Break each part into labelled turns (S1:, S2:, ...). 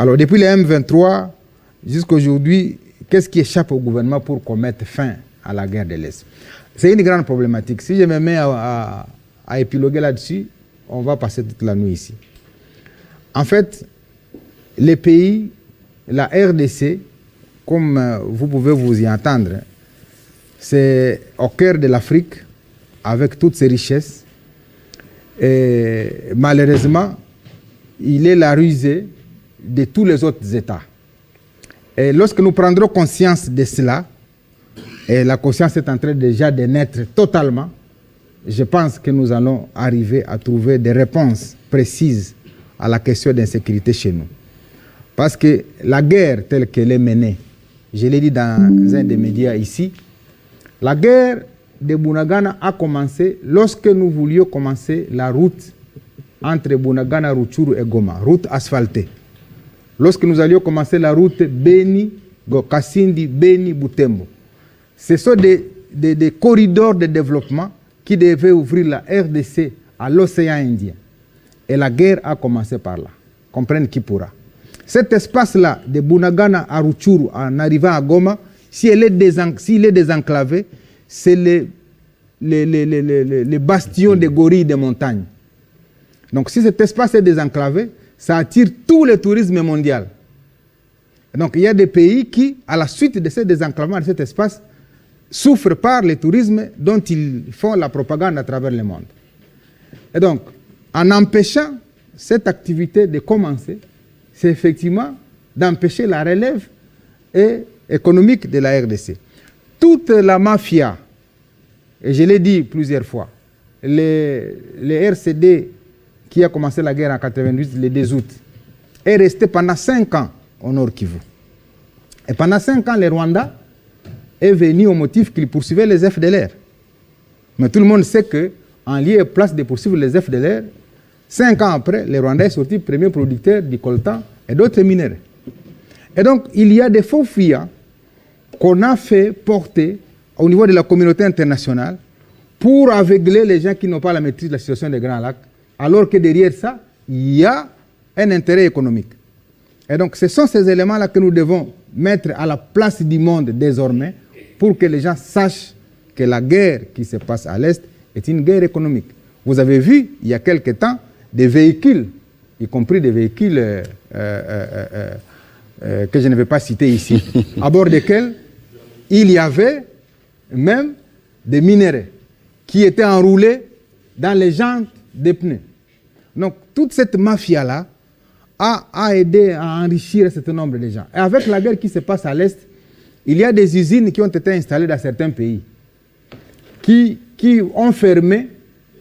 S1: Alors, depuis les M23 jusqu'à aujourd'hui, qu'est-ce qui échappe au gouvernement pour qu'on mette fin à la guerre de l'Est? C'est une grande problématique. Si je me mets à épiloguer là-dessus, on va passer toute la nuit ici. En fait, les pays, la RDC, comme vous pouvez vous y entendre, c'est au cœur de l'Afrique, avec toutes ses richesses. Et malheureusement, il est la rusée de tous les autres États. Et lorsque nous prendrons conscience de cela, et la conscience est en train déjà de naître totalement, je pense que nous allons arriver à trouver des réponses précises à la question d'insécurité chez nous. Parce que la guerre telle qu'elle est menée, je l'ai dit dans un des médias ici, la guerre de Bunagana a commencé lorsque nous voulions commencer la route entre Bunagana, Rutshuru et Goma, route asphaltée. Lorsque nous allions commencer la route Beni, Kasindi, Beni, Butembo. Ce sont des corridors de développement qui devaient ouvrir la RDC à l'océan Indien. Et la guerre a commencé par là. Comprenne qui pourra. Cet espace-là, de Bunagana à Rutshuru, en arrivant à Goma, s'il est désenclavé, c'est les bastions des gorilles des montagnes. Donc si cet espace est désenclavé, ça attire tout le tourisme mondial. Donc il y a des pays qui, à la suite de ce désenclavement de cet espace, souffrent par le tourisme dont ils font la propagande à travers le monde. Et donc, en empêchant cette activité de commencer, c'est effectivement d'empêcher la relève économique de la RDC. Toute la mafia, et je l'ai dit plusieurs fois, les RCD qui a commencé la guerre en 1988, le 2 août, est resté pendant 5 ans au Nord Kivu. Et pendant 5 ans, le Rwanda est venu au motif qu'il poursuivait les FDLR. Mais tout le monde sait qu'en lieu et place de poursuivre les FDLR, 5 ans après, le Rwanda est sorti premier producteur du coltan et d'autres minéraux. Et donc, il y a des faux fuyants qu'on a fait porter au niveau de la communauté internationale pour aveugler les gens qui n'ont pas la maîtrise de la situation des Grands Lacs, alors que derrière ça, il y a un intérêt économique. Et donc, ce sont ces éléments-là que nous devons mettre à la place du monde désormais pour que les gens sachent que la guerre qui se passe à l'Est est une guerre économique. Vous avez vu, il y a quelque temps, des véhicules, y compris des véhicules que je ne vais pas citer ici, à bord desquels il y avait même des minéraux qui étaient enroulés dans les jantes des pneus. Donc, toute cette mafia-là a aidé à enrichir un certain nombre de gens. Et avec la guerre qui se passe à l'Est, il y a des usines qui ont été installées dans certains pays, qui ont fermé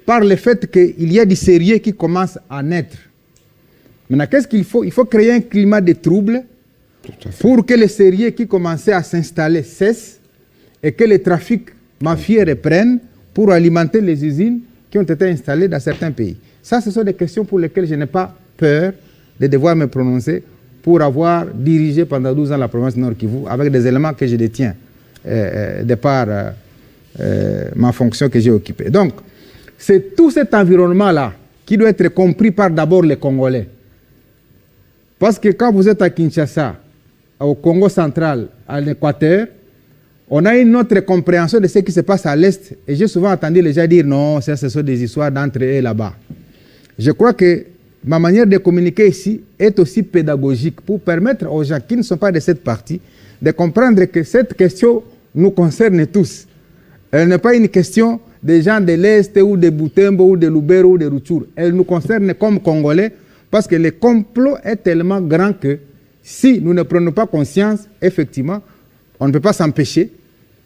S1: par le fait qu'il y a des sérieux qui commencent à naître. Maintenant, qu'est-ce qu'il faut? Il faut créer un climat de trouble pour que les sérieux qui commençaient à s'installer cessent et que les trafics mafieux reprennent pour alimenter les usines qui ont été installées dans certains pays. Ça, ce sont des questions pour lesquelles je n'ai pas peur de devoir me prononcer pour avoir dirigé pendant 12 ans la province Nord Kivu avec des éléments que je détiens de par ma fonction que j'ai occupée. Donc, c'est tout cet environnement-là qui doit être compris par d'abord les Congolais. Parce que quand vous êtes à Kinshasa, au Congo central, à l'Équateur, on a une autre compréhension de ce qui se passe à l'Est. Et j'ai souvent entendu les gens dire non, ça, ce sont des histoires d'entre eux là-bas. Je crois que ma manière de communiquer ici est aussi pédagogique pour permettre aux gens qui ne sont pas de cette partie de comprendre que cette question nous concerne tous. Elle n'est pas une question des gens de l'Est ou de Butembo ou de Lubero ou de Rutshuru. Elle nous concerne comme Congolais parce que le complot est tellement grand que si nous ne prenons pas conscience, effectivement, on ne peut pas s'empêcher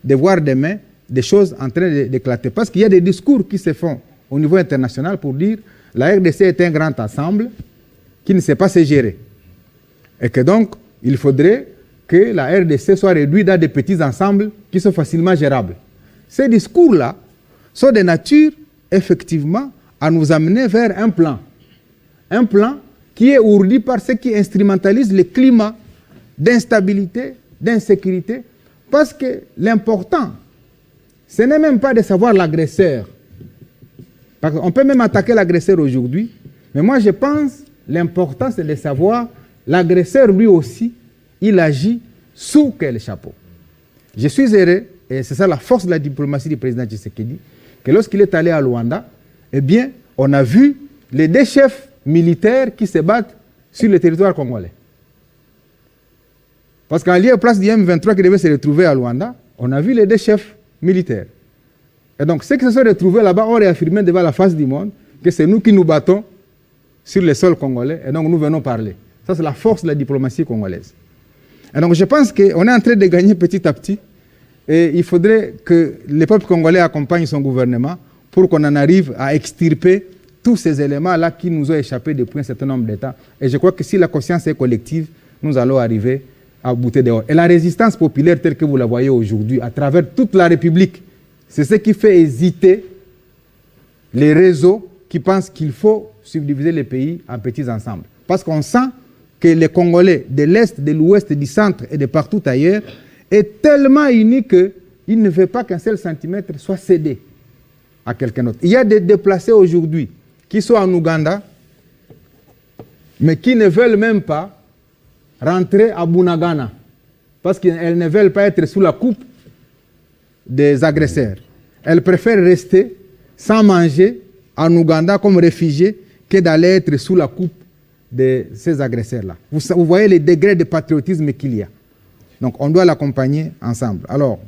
S1: de voir demain des choses en train d'éclater. Parce qu'il y a des discours qui se font au niveau international pour dire la RDC est un grand ensemble qui ne sait pas se gérer. Et que donc, il faudrait que la RDC soit réduite dans des petits ensembles qui sont facilement gérables. Ces discours-là sont de nature, effectivement, à nous amener vers un plan. Un plan qui est ourdi par ceux qui instrumentalisent le climat d'instabilité, d'insécurité, parce que l'important, ce n'est même pas de savoir l'agresseur. On peut même attaquer l'agresseur aujourd'hui, mais moi je pense l'important c'est de savoir l'agresseur lui aussi, il agit sous quel chapeau? Je suis heureux, et c'est ça la force de la diplomatie du président Tshisekedi, que lorsqu'il est allé à Luanda, eh bien, on a vu les 2 chefs militaires qui se battent sur le territoire congolais. Parce qu'en lieu et place du M23 qui devait se retrouver à Luanda, on a vu les 2 chefs militaires. Et donc, ceux qui se sont retrouvés là-bas ont réaffirmé devant la face du monde que c'est nous qui nous battons sur le sol congolais, et donc nous venons parler. Ça, c'est la force de la diplomatie congolaise. Et donc, je pense qu'on est en train de gagner petit à petit, et il faudrait que le peuple congolais accompagne son gouvernement pour qu'on en arrive à extirper tous ces éléments-là qui nous ont échappé depuis un certain nombre d'États. Et je crois que si la conscience est collective, nous allons arriver à bouter dehors. Et la résistance populaire telle que vous la voyez aujourd'hui, à travers toute la République, c'est ce qui fait hésiter les réseaux qui pensent qu'il faut subdiviser les pays en petits ensembles. Parce qu'on sent que les Congolais de l'Est, de l'Ouest, du Centre et de partout ailleurs est tellement unis qu'il ne veut pas qu'un seul centimètre soit cédé à quelqu'un d'autre. Il y a des déplacés aujourd'hui qui sont en Ouganda, mais qui ne veulent même pas rentrer à Bunagana, parce qu'elles ne veulent pas être sous la coupe des agresseurs. Elles préfèrent rester sans manger en Ouganda comme réfugiés que d'aller être sous la coupe de ces agresseurs-là. Vous voyez les degrés de patriotisme qu'il y a. Donc on doit l'accompagner ensemble. Alors,